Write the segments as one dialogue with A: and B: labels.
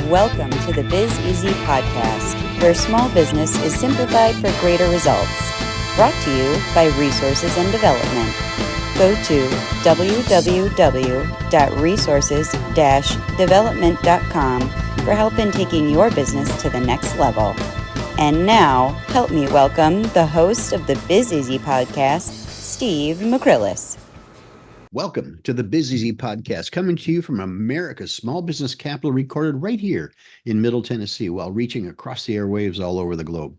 A: Welcome to the Biz Easy podcast, where small business is simplified for greater results. Brought to you by Resources and Development. Go to www.resources-development.com for help in taking your business to the next level. And now, help me welcome the host of the Biz Easy podcast, Steve McCrillis.
B: Welcome to the Biz Easy podcast, coming to you from America's small business capital, recorded right here in Middle Tennessee while reaching across the airwaves all over the globe.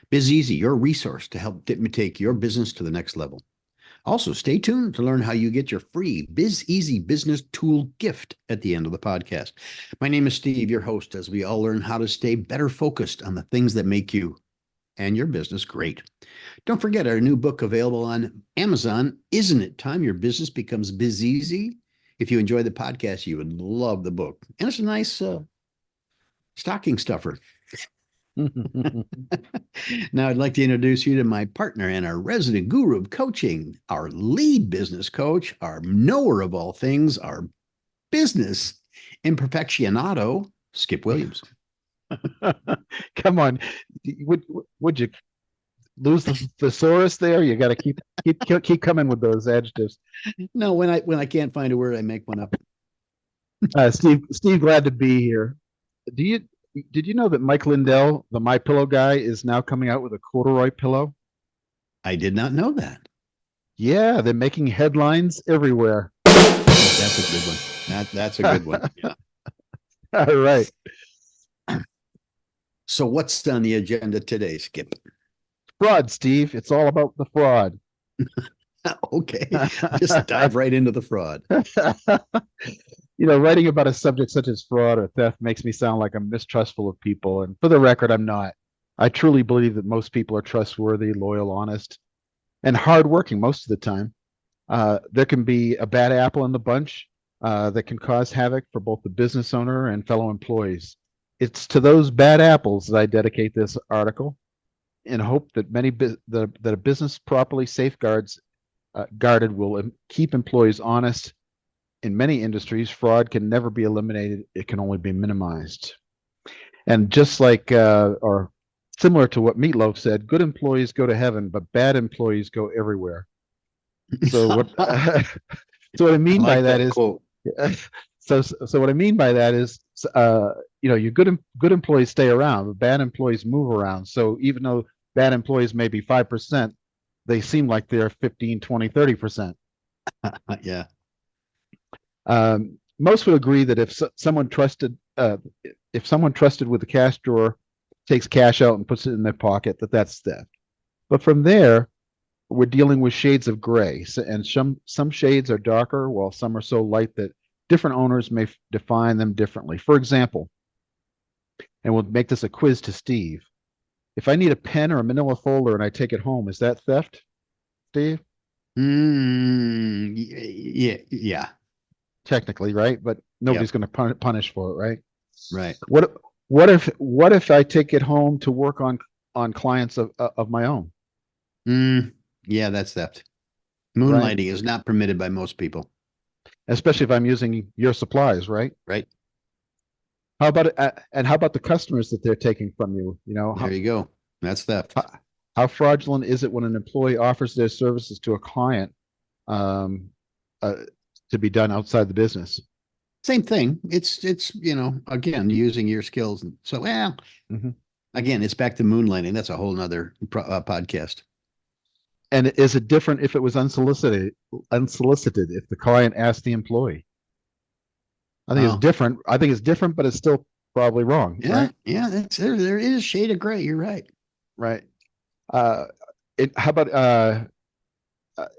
B: Biz Easy, your resource to help take your business to the next level. Also, stay tuned to learn how you get your free Biz Easy business tool gift at the end of the podcast. My name is Steve, your host, as we all learn how to stay better focused on the things that make you and your business great. Don't forget our new book available on Amazon. Isn't it time your business becomes Biz Easy? If you enjoy the podcast, you would love the book. And it's a nice stocking stuffer. Now, I'd like to introduce you to my partner and our resident guru of coaching, our lead business coach, our knower of all things, our business imperfectionado, Skip Williams.
C: Come on, would you lose the thesaurus there? You got to keep coming with those adjectives.
B: No, when I can't find a word, I make one up.
C: Steve, glad to be here. Did you know that Mike Lindell, the My Pillow guy, is now coming out with a corduroy pillow?
B: I did not know that.
C: Yeah, they're making headlines everywhere.
B: That's a good one. That's a good one. Yeah.
C: All right.
B: So what's on the agenda today, Skip?
C: Fraud, Steve. It's all about the fraud.
B: Okay. Just dive right into the fraud.
C: Writing about a subject such as fraud or theft makes me sound like I'm mistrustful of people. And for the record, I'm not. I truly believe that most people are trustworthy, loyal, honest, and hardworking most of the time. There can be a bad apple in the bunch that can cause havoc for both the business owner and fellow employees. It's to those bad apples that I dedicate this article, in hope that that a business properly guarded will keep employees honest. In many industries, fraud can never be eliminated; it can only be minimized. And just like, or similar to what Meatloaf said, good employees go to heaven, but bad employees go everywhere. So what? So what I mean by that is, so what I mean by that is, your good employees stay around, but bad employees move around. So even though bad employees may be 5%, they seem like they're 15, 20, 30%.
B: Yeah.
C: Most would agree that if someone trusted with the cash drawer takes cash out and puts it in their pocket, that's theft. But from there, we're dealing with shades of gray, and some shades are darker, while some are so light that different owners may define them differently. For example, and we'll make this a quiz to Steve. If I need a pen or a manila folder and I take it home, is that theft, Steve?
B: Yeah.
C: Technically, right? But nobody's going to punish for it, right?
B: Right.
C: What if I take it home to work on clients of my own?
B: Yeah, that's theft. Moonlighting is not permitted by most people.
C: Especially if I'm using your supplies, right?
B: Right.
C: How about the customers that they're taking from you?
B: There you go. That's theft.
C: How fraudulent is it when an employee offers their services to a client to be done outside the business?
B: Same thing. It's again, using your skills. So, again, it's back to moonlighting. That's a whole nother podcast.
C: And is it different if it was unsolicited if the client asked the employee? I think it's different. I think it's different, but it's still probably wrong.
B: Yeah.
C: Right?
B: Yeah. There is a shade of gray. You're right.
C: Right. How about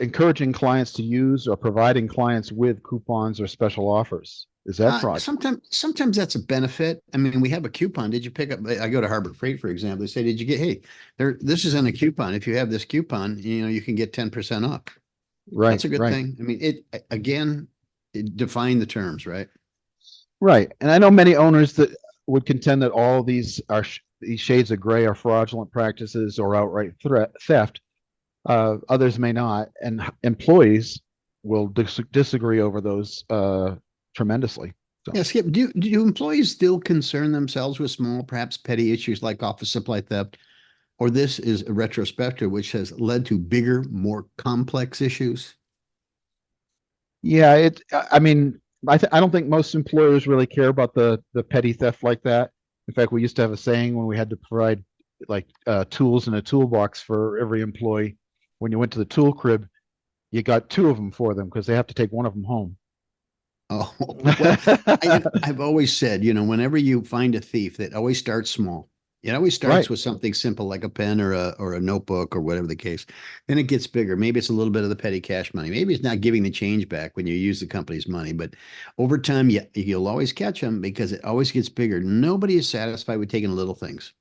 C: encouraging clients to use or providing clients with coupons or special offers? Is that fraud?
B: Sometimes that's a benefit. I mean, we have a coupon. Did you pick up? I go to Harbor Freight, for example. They say, did you get, hey, this is on a coupon. If you have this coupon, you can get 10% off.
C: Right.
B: That's a good thing. I mean, it define the terms, right?
C: Right. And I know many owners that would contend that all these shades of gray are fraudulent practices or outright theft. Others may not. And employees will disagree over those tremendously. So,
B: Yeah, Skip, do employees still concern themselves with small, perhaps petty issues like office supply theft? Or this is a retrospective which has led to bigger, more complex issues?
C: yeah, I mean, I don't think most employers really care about the petty theft like that. In fact, we used to have a saying when we had to provide like tools in a toolbox for every employee. When you went to the tool crib, you got two of them for them because they have to take one of them home.
B: Oh, well, I've always said, whenever you find a thief, that always starts small. It always starts
C: Right.
B: with something simple like a pen or a notebook or whatever the case. Then it gets bigger. Maybe it's a little bit of the petty cash money. Maybe it's not giving the change back when you use the company's money. But over time, you'll always catch them because it always gets bigger. Nobody is satisfied with taking little things.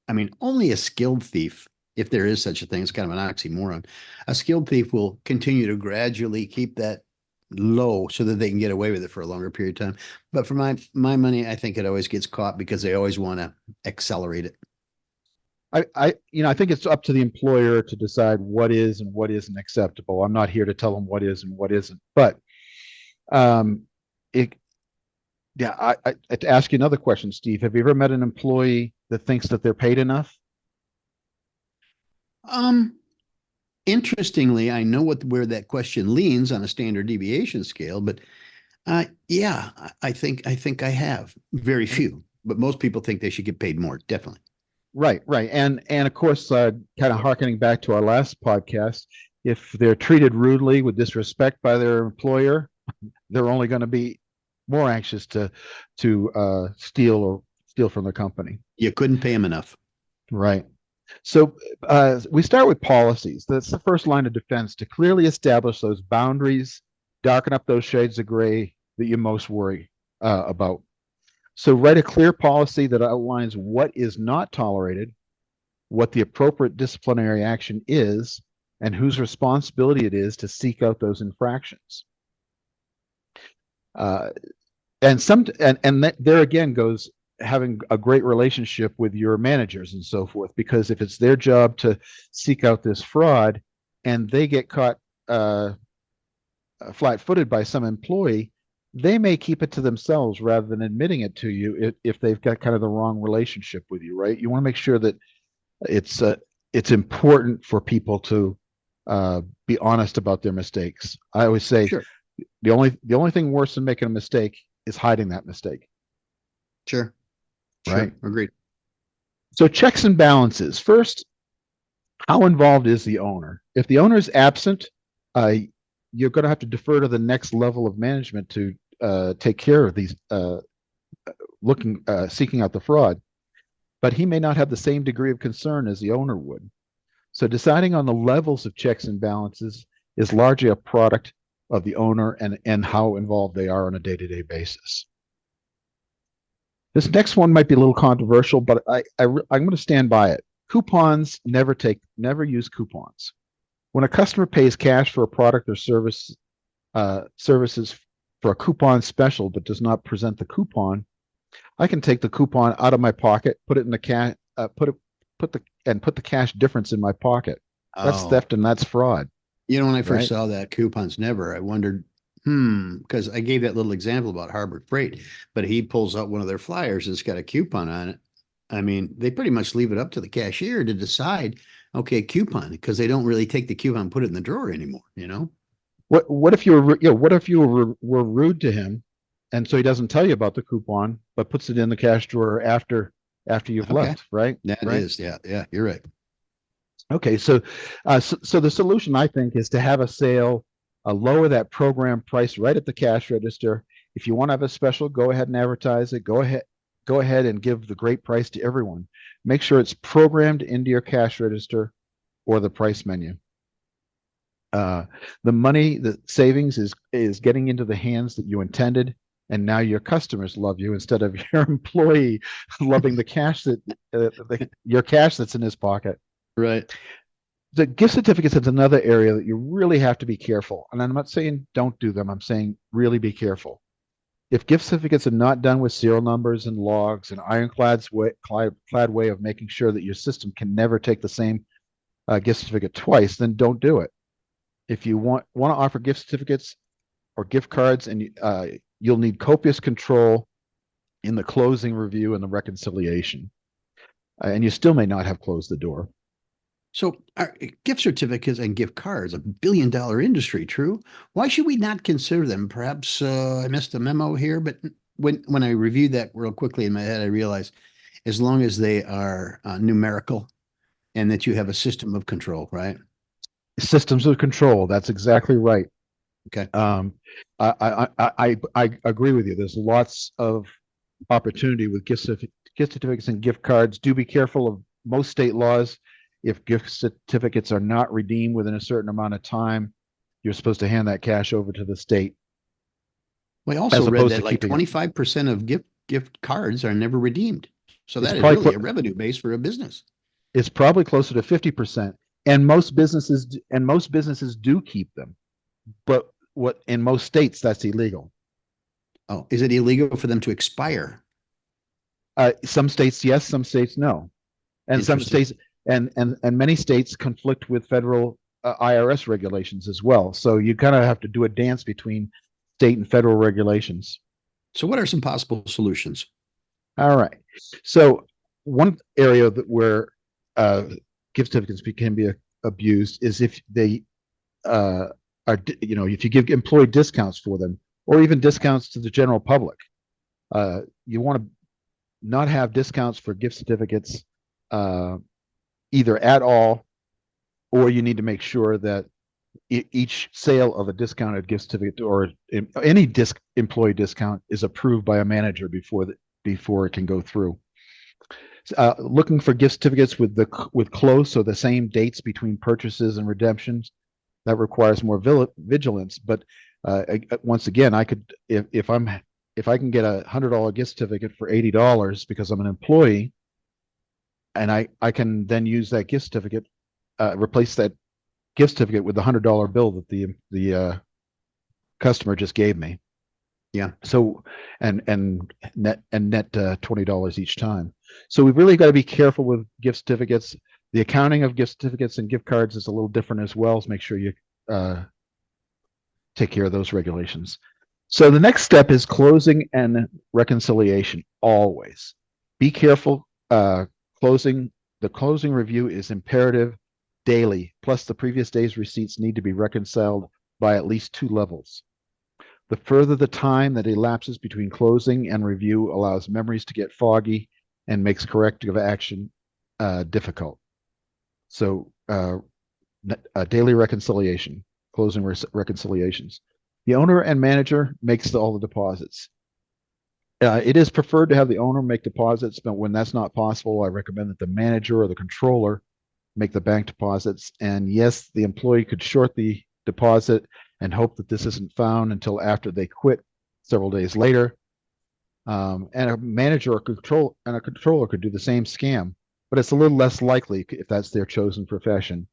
B: I mean, only a skilled thief, if there is such a thing, it's kind of an oxymoron. A skilled thief will continue to gradually keep that low so that they can get away with it for a longer period of time. But for my money, I think it always gets caught because they always want to accelerate it.
C: I think it's up to the employer to decide what is and what isn't acceptable. I'm not here to tell them what is and what isn't. But um, it, yeah, to ask you another question, Steve, have you ever met an employee that thinks that they're paid enough?
B: Um, Interestingly, I know where that question leans on a standard deviation scale, but yeah, I think I have very few, but most people think they should get paid more. Definitely.
C: Right, right, and of course, kind of harkening back to our last podcast, if they're treated rudely with disrespect by their employer, they're only going to be more anxious to steal from the company.
B: You couldn't pay them enough.
C: Right. So we start with policies. That's the first line of defense to clearly establish those boundaries, darken up those shades of gray that you most worry about. So write a clear policy that outlines what is not tolerated, what the appropriate disciplinary action is, and whose responsibility it is to seek out those infractions. Uh, and there again goes having a great relationship with your managers and so forth, because if it's their job to seek out this fraud and they get caught flat-footed by some employee, they may keep it to themselves rather than admitting it to you if they've got kind of the wrong relationship with you, right? You want to make sure that it's important for people to be honest about their mistakes. I always say
B: Sure.
C: the only thing worse than making a mistake is hiding that mistake.
B: Sure. Sure.
C: Right.
B: Agreed.
C: So checks and balances. First, how involved is the owner? If the owner is absent, you're going to have to defer to the next level of management to take care of these seeking out the fraud. But he may not have the same degree of concern as the owner would. So deciding on the levels of checks and balances is largely a product of the owner and how involved they are on a day-to-day basis. This next one might be a little controversial, but I'm going to stand by it. Coupons, never use coupons. When a customer pays cash for a product or services for a coupon special but does not present the coupon, I can take the coupon out of my pocket, put it in the cash, put the cash difference in my pocket. That's
B: Oh,
C: theft and that's fraud,
B: when I first
C: right?
B: saw that coupons never, I wondered, because I gave that little example about Harbor Freight, but he pulls out one of their flyers and it's got a coupon on it. I mean, they pretty much leave it up to the cashier to decide, okay, coupon, because they don't really take the coupon and put it in the drawer anymore.
C: What if you were rude to him, and so he doesn't tell you about the coupon, but puts it in the cash drawer after you've
B: Okay.
C: left, right?
B: That
C: Right.
B: is, yeah, yeah, you're right.
C: Okay, so the solution I think is to have a sale, lower that program price right at the cash register. If you want to have a special, go ahead and advertise it. Go ahead and give the great price to everyone. Make sure it's programmed into your cash register or the price menu. The savings is getting into the hands that you intended, and now your customers love you instead of your employee loving the cash your cash that's in his pocket.
B: Right.
C: The gift certificates is another area that you really have to be careful. And I'm not saying don't do them. I'm saying really be careful. If gift certificates are not done with serial numbers and logs, an ironclad way of making sure that your system can never take the same gift certificate twice, then don't do it. If you want to offer gift certificates or gift cards and you'll need copious control in the closing review and the reconciliation. And you still may not have closed the door.
B: So are gift certificates and gift cards, $1 billion industry, true? Why should we not consider them? Perhaps I missed a memo here, but when I reviewed that real quickly in my head, I realized as long as they are numerical and that you have a system of control, right?
C: Systems of control. That's exactly right.
B: Okay.
C: I agree with you. There's lots of opportunity with gift certificates and gift cards. Do be careful of most state laws. If gift certificates are not redeemed within a certain amount of time, you're supposed to hand that cash over to the state.
B: Well, I also read that like 25% of gift cards are never redeemed. So that is really a revenue base for a business.
C: It's probably closer to 50%. And most businesses do keep them. But in most states that's illegal.
B: Oh, is it illegal for them to expire?
C: Some states yes, some states no. And some states and many states conflict with federal IRS regulations as well. So you kind of have to do a dance between state and federal regulations.
B: So what are some possible solutions?
C: All right. So one area where gift certificates can be abused is if they if you give employee discounts for them or even discounts to the general public. You want to not have discounts for gift certificates either at all, or you need to make sure that each sale of a discounted gift certificate or any employee discount is approved by a manager before it can go through. Looking for gift certificates with close or the same dates between purchases and redemptions, that requires more vigilance. But once again, I could if I can get a $100 gift certificate for $80 because I'm an employee, and I can then use that gift certificate, replace that gift certificate with the $100 bill that the customer just gave me.
B: Yeah.
C: So and net $20 each time. So we've really got to be careful with gift certificates. The accounting of gift certificates and gift cards is a little different as well. So make sure you take care of those regulations. So the next step is closing and reconciliation. Always be careful. The closing review is imperative daily. Plus, the previous day's receipts need to be reconciled by at least 2 levels. The further the time that elapses between closing and review allows memories to get foggy and makes corrective action difficult. So daily reconciliation, closing reconciliations. The owner and manager makes all the deposits. It is preferred to have the owner make deposits, but when that's not possible, I recommend that the manager or the controller make the bank deposits. And yes, the employee could short the deposit and hope that this isn't found until after they quit several days later. And a manager or controller could do the same scam, but it's a little less likely if that's their chosen profession.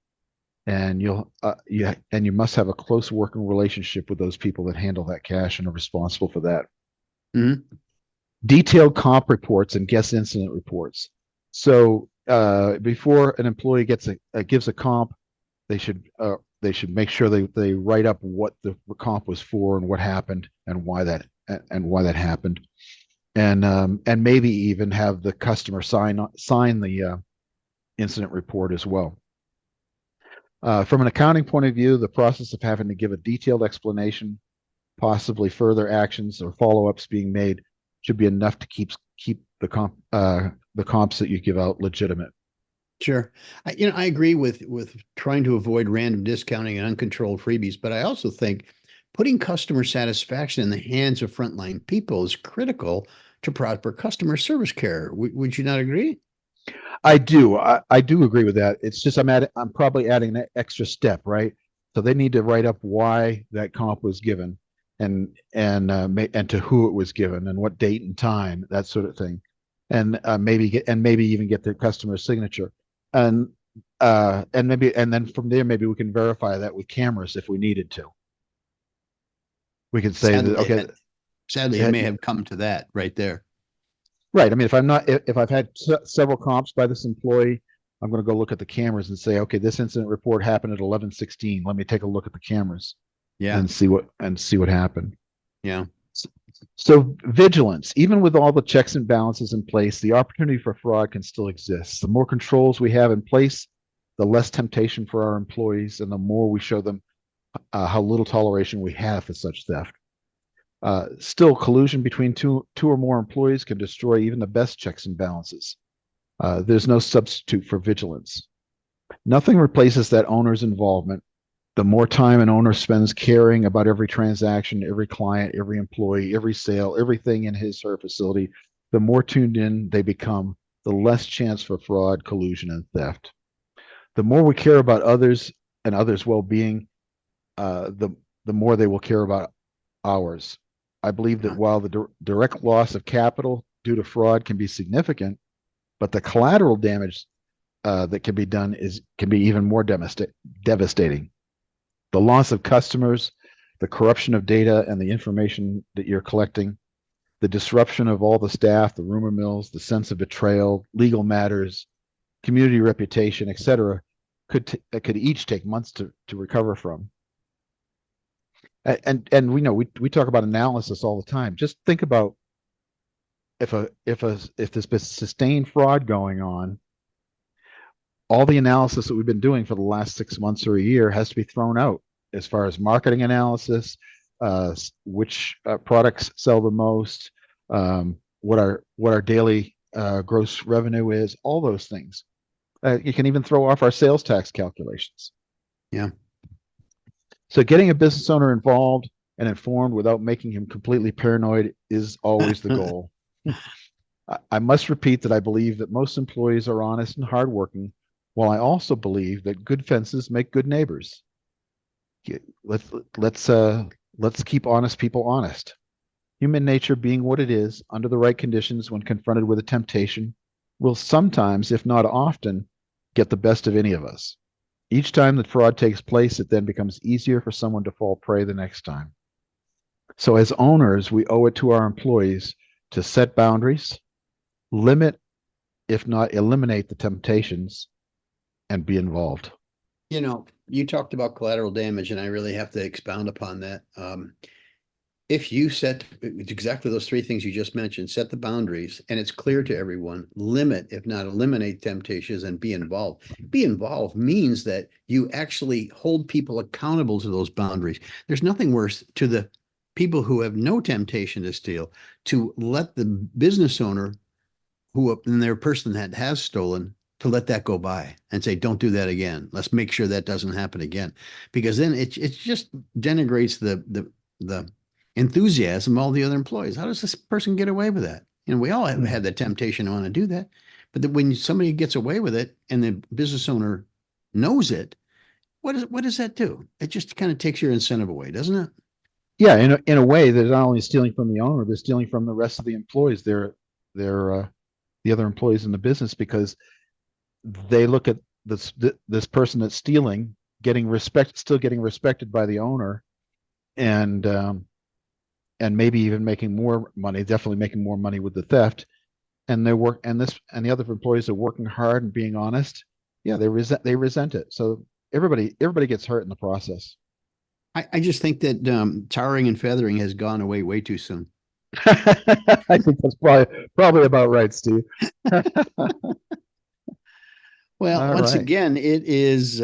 C: And you must have a close working relationship with those people that handle that cash and are responsible for that.
B: Mm-hmm. Detailed
C: comp reports and guest incident reports. So before an employee gives a comp, they should make sure they write up what the comp was for and what happened and why that happened, and maybe even have the customer sign the incident report as well. From an accounting point of view, the process of having to give a detailed explanation, possibly further actions or follow-ups being made, should be enough to keep the comps that you give out legitimate.
B: Sure. I agree with trying to avoid random discounting and uncontrolled freebies, but I also think putting customer satisfaction in the hands of frontline people is critical to proper customer service care. Would you not agree?
C: I do. I do agree with that. It's just I'm probably adding an extra step, right? So they need to write up why that comp was given, and to who it was given, and what date and time, that sort of thing, and maybe even get the customer's signature, and then from there maybe we can verify that with cameras if we needed to. We could say that okay.
B: Sadly, it may have come to that right there.
C: Right. I mean, if I've had several comps by this employee, I'm going to go look at the cameras and say, okay, this incident report happened at 11:16. Let me take a look at the cameras.
B: Yeah.
C: And see what happened.
B: Yeah.
C: So vigilance, even with all the checks and balances in place, the opportunity for fraud can still exist. The more controls we have in place, the less temptation for our employees, and the more we show them how little toleration we have for such theft. Still, collusion between two or more employees can destroy even the best checks and balances. There's no substitute for vigilance. Nothing replaces that owner's involvement. The more time an owner spends caring about every transaction, every client, every employee, every sale, everything in his or her facility, the more tuned in they become, the less chance for fraud, collusion, and theft. The more we care about others and others' well-being, the more they will care about ours. I believe that while the direct loss of capital due to fraud can be significant, but the collateral damage that can be done can be even more devastating. The loss of customers, the corruption of data and the information that you're collecting, the disruption of all the staff, the rumor mills, the sense of betrayal, legal matters, community reputation, etc., could each take months to recover from. And we know we talk about analysis all the time. Just think about if there's been sustained fraud going on, all the analysis that we've been doing for the last 6 months or a year has to be thrown out as far as marketing analysis, which products sell the most, what our daily gross revenue is, all those things. You can even throw off our sales tax calculations.
B: Yeah.
C: So getting a business owner involved and informed without making him completely paranoid is always the goal. I must repeat that I believe that most employees are honest and hardworking, while I also believe that good fences make good neighbors. Let's keep honest people honest. Human nature being what it is, under the right conditions, when confronted with a temptation, will sometimes, if not often, get the best of any of us. Each time that fraud takes place, it then becomes easier for someone to fall prey the next time. So as owners, we owe it to our employees to set boundaries, limit, if not eliminate, the temptations, and be involved.
B: You know, you talked about collateral damage, and I really have to expound upon that. If you set exactly those three things you just mentioned, set the boundaries, and it's clear to everyone, limit, if not eliminate temptations, and be involved. Be involved means that you actually hold people accountable to those boundaries. There's nothing worse to the people who have no temptation to steal, to let the business owner and their person that has stolen, to let that go by and say, don't do that again. Let's make sure that doesn't happen again. Because then it just denigrates the enthusiasm of all the other employees. How does this person get away with that? You know, we all have had the temptation to want to do that. But when somebody gets away with it and the business owner knows it, what does that do? It just kind of takes your incentive away, doesn't it?
C: Yeah, in a way, they're not only stealing from the owner, they're stealing from the rest of the employees. They're the other employees in the business, because they look at this person that's stealing, still getting respected by the owner, and maybe even making more money, definitely making more money with the theft. And the other employees are working hard and being honest. Yeah, they resent it. So everybody gets hurt in the process.
B: I just think that tarring and feathering has gone away way too soon.
C: I think that's probably about right, Steve.
B: Well, once again, it is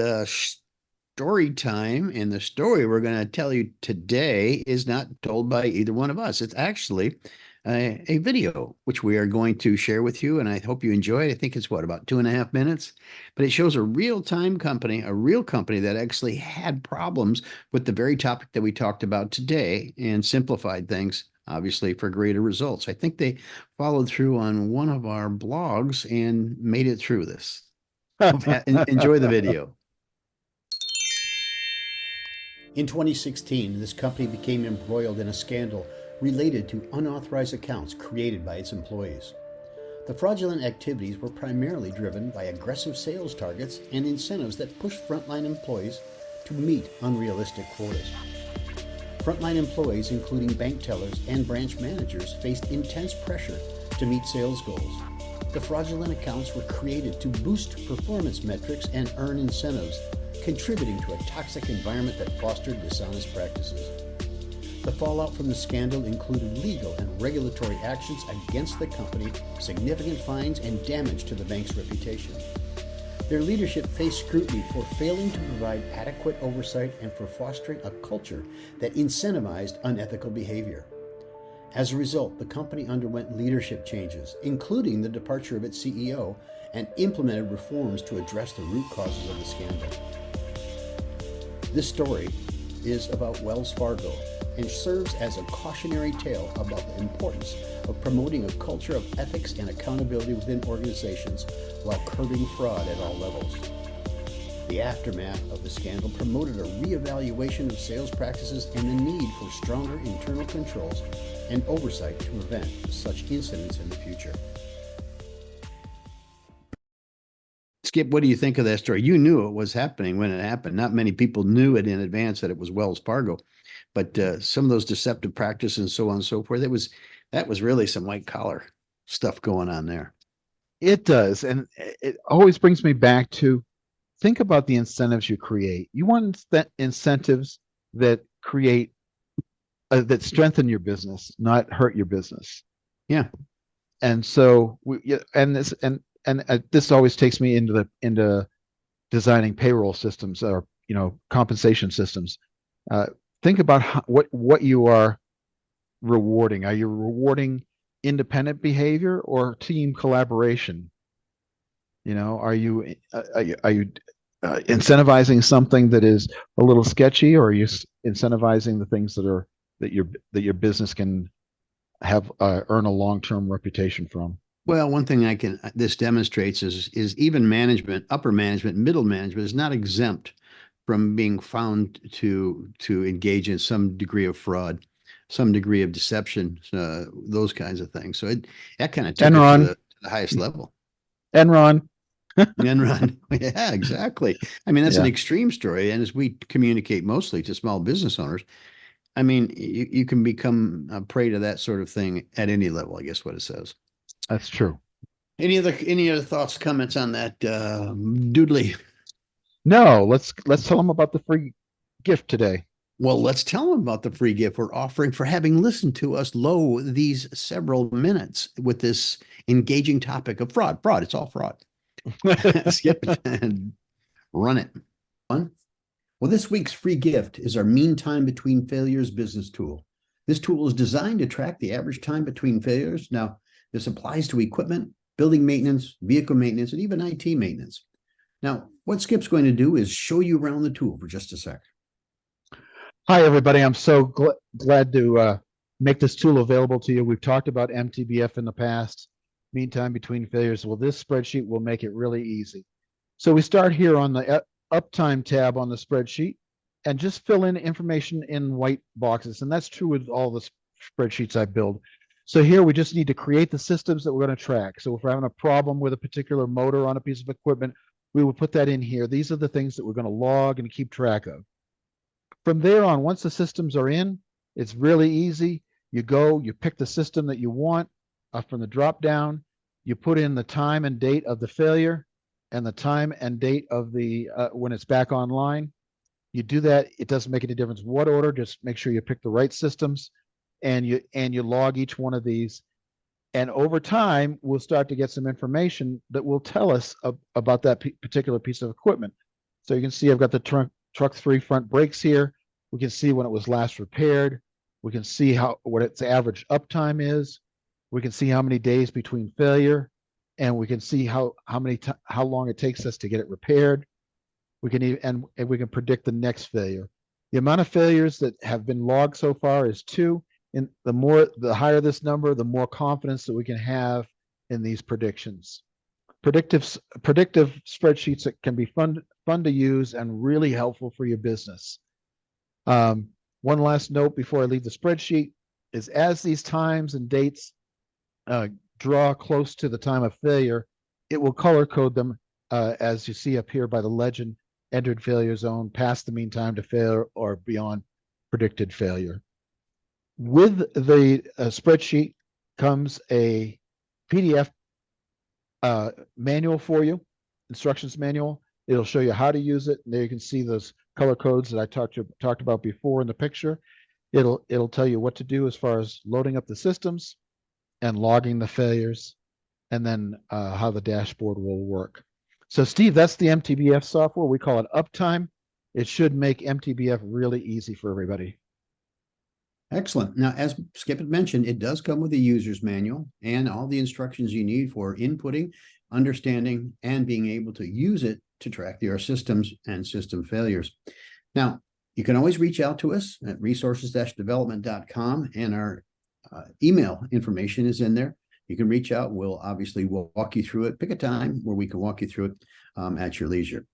B: story time, and the story we're going to tell you today is not told by either one of us. It's actually a video, which we are going to share with you, and I hope you enjoy it. I think it's about 2.5 minutes, but it shows a real-time company, a real company that actually had problems with the very topic that we talked about today and simplified things, obviously, for greater results. I think they followed through on one of our blogs and made it through this. Enjoy the video. In 2016, this company became embroiled in a scandal related to unauthorized accounts created by its employees. The fraudulent activities were primarily driven by aggressive sales targets and incentives that pushed frontline employees to meet unrealistic quotas. Frontline employees, including bank tellers and branch managers, faced intense pressure to meet sales goals. The fraudulent accounts were created to boost performance metrics and earn incentives, contributing to a toxic environment that fostered dishonest practices. The fallout from the scandal included legal and regulatory actions against the company, significant fines, and damage to the bank's reputation. Their leadership faced scrutiny for failing to provide adequate oversight and for fostering a culture that incentivized unethical behavior. As a result, the company underwent leadership changes, including the departure of its CEO, and implemented reforms to address the root causes of the scandal. This story is about Wells Fargo and serves as a cautionary tale about the importance of promoting a culture of ethics and accountability within organizations while curbing fraud at all levels. The aftermath of the scandal promoted a reevaluation of sales practices and the need for stronger internal controls and oversight to prevent such incidents in the future. Skip, what do you think of that story? You knew it was happening when it happened. Not many people knew it in advance that it was Wells Fargo, but some of those deceptive practices and so on and so forth, that was really some white collar stuff going on there.
C: It does. And it always brings me back to think about the incentives you create. You want incentives that create, that strengthen your business, not hurt your business.
B: Yeah.
C: And so, this always takes me into designing payroll systems or compensation systems. Think about what you are rewarding. Are you rewarding independent behavior or team collaboration? Are you incentivizing something that is a little sketchy, or are you incentivizing the things that your business can have earn a long-term reputation from?
B: Well, one thing this demonstrates is even management, upper management, middle management is not exempt from being found to engage in some degree of fraud, some degree of deception, those kinds of things. So that kind of took it to the highest level.
C: Enron.
B: Enron. Yeah, exactly. I mean, that's an extreme story. And as we communicate mostly to small business owners, I mean, you can become a prey to that sort of thing at any level, I guess what it says.
C: That's true.
B: Any other thoughts, comments on that, Doodly?
C: No, let's tell them about the free gift today.
B: Well, let's tell them about the free gift we're offering for having listened to us these several minutes with this engaging topic of fraud. Fraud, it's all fraud. Skip it and run it. Fun? Well, this week's free gift is our Mean Time Between Failures business tool. This tool is designed to track the average time between failures. Now, this applies to equipment, building maintenance, vehicle maintenance, and even IT maintenance. Now, what Skip's going to do is show you around the tool for just a sec.
C: Hi, everybody. I'm so glad to make this tool available to you. We've talked about MTBF in the past, mean time between failures. Well, this spreadsheet will make it really easy. So we start here on the uptime tab on the spreadsheet and just fill in information in white boxes. And that's true with all the spreadsheets I build. So here we just need to create the systems that we're going to track. So if we're having a problem with a particular motor on a piece of equipment, we will put that in here. These are the things that we're going to log and keep track of. From there on, once the systems are in, it's really easy. You pick the system that you want from the drop down. You put in the time and date of the failure and the time and date of the when it's back online. You do that. It doesn't make any difference what order. Just make sure you pick the right systems, and you log each one of these. And over time, we'll start to get some information that will tell us about that particular piece of equipment. So you can see I've got the truck 3 front brakes here. We can see when it was last repaired. We can see what its average uptime is. We can see how many days between failure, and we can see how long it takes us to get it repaired. We can and we can predict the next failure. The amount of failures that have been logged so far is 2. And the higher this number, the more confidence that we can have in these predictions. Predictive spreadsheets that can be fun to use and really helpful for your business. One last note before I leave the spreadsheet is as these times and dates draw close to the time of failure, it will color code them as you see up here by the legend, entered failure zone, past the mean time to failure, or beyond predicted failure. With the spreadsheet comes a PDF manual for you, instructions manual. It'll show you how to use it. And there you can see those color codes that I talked about before in the picture. It'll tell you what to do as far as loading up the systems and logging the failures, and then how the dashboard will work. So Steve, that's the MTBF software. We call it Uptime. It should make MTBF really easy for everybody.
B: Excellent. Now, as Skip had mentioned, it does come with a user's manual and all the instructions you need for inputting, understanding, and being able to use it to track your systems and system failures. Now, you can always reach out to us at resources-development.com, and our email information is in there. You can reach out. We'll walk you through it. Pick a time where we can walk you through it at your leisure.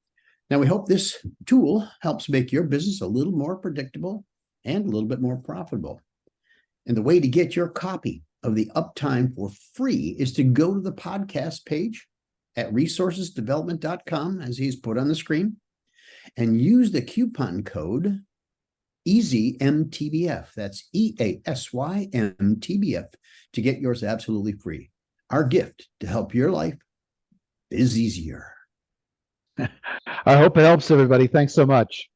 B: Now, we hope this tool helps make your business a little more predictable and a little bit more profitable. And the way to get your copy of the Uptime for free is to go to the podcast page at resourcesdevelopment.com, as he's put on the screen, and use the coupon code EASYMTBF. That's EASYMTBF to get yours absolutely free. Our gift to help your life is easier.
C: I hope it helps everybody. Thanks so much.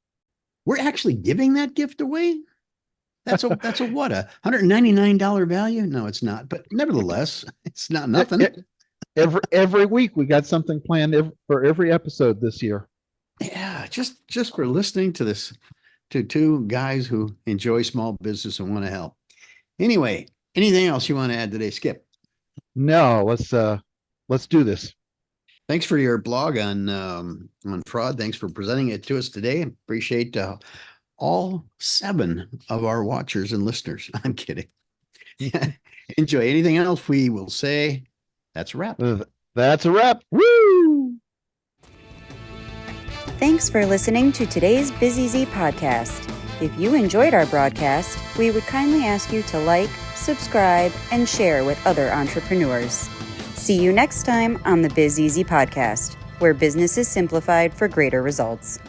B: We're actually giving that gift away. That's a what, $199 value? No, it's not. But nevertheless, it's not nothing.
C: Every week we got something planned for every episode this year.
B: Yeah, just for listening to this, to two guys who enjoy small business and want to help. Anyway, anything else you want to add today, Skip?
C: No, let's do this.
B: Thanks for your blog on fraud. Thanks for presenting it to us today. Appreciate all 7 of our watchers and listeners. I'm kidding. Enjoy. Anything else? We will say that's a wrap.
C: That's a wrap. Woo!
A: Thanks for listening to today's Busy Z podcast. If you enjoyed our broadcast, we would kindly ask you to like, subscribe, and share with other entrepreneurs. See you next time on the Biz Easy podcast, where business is simplified for greater results.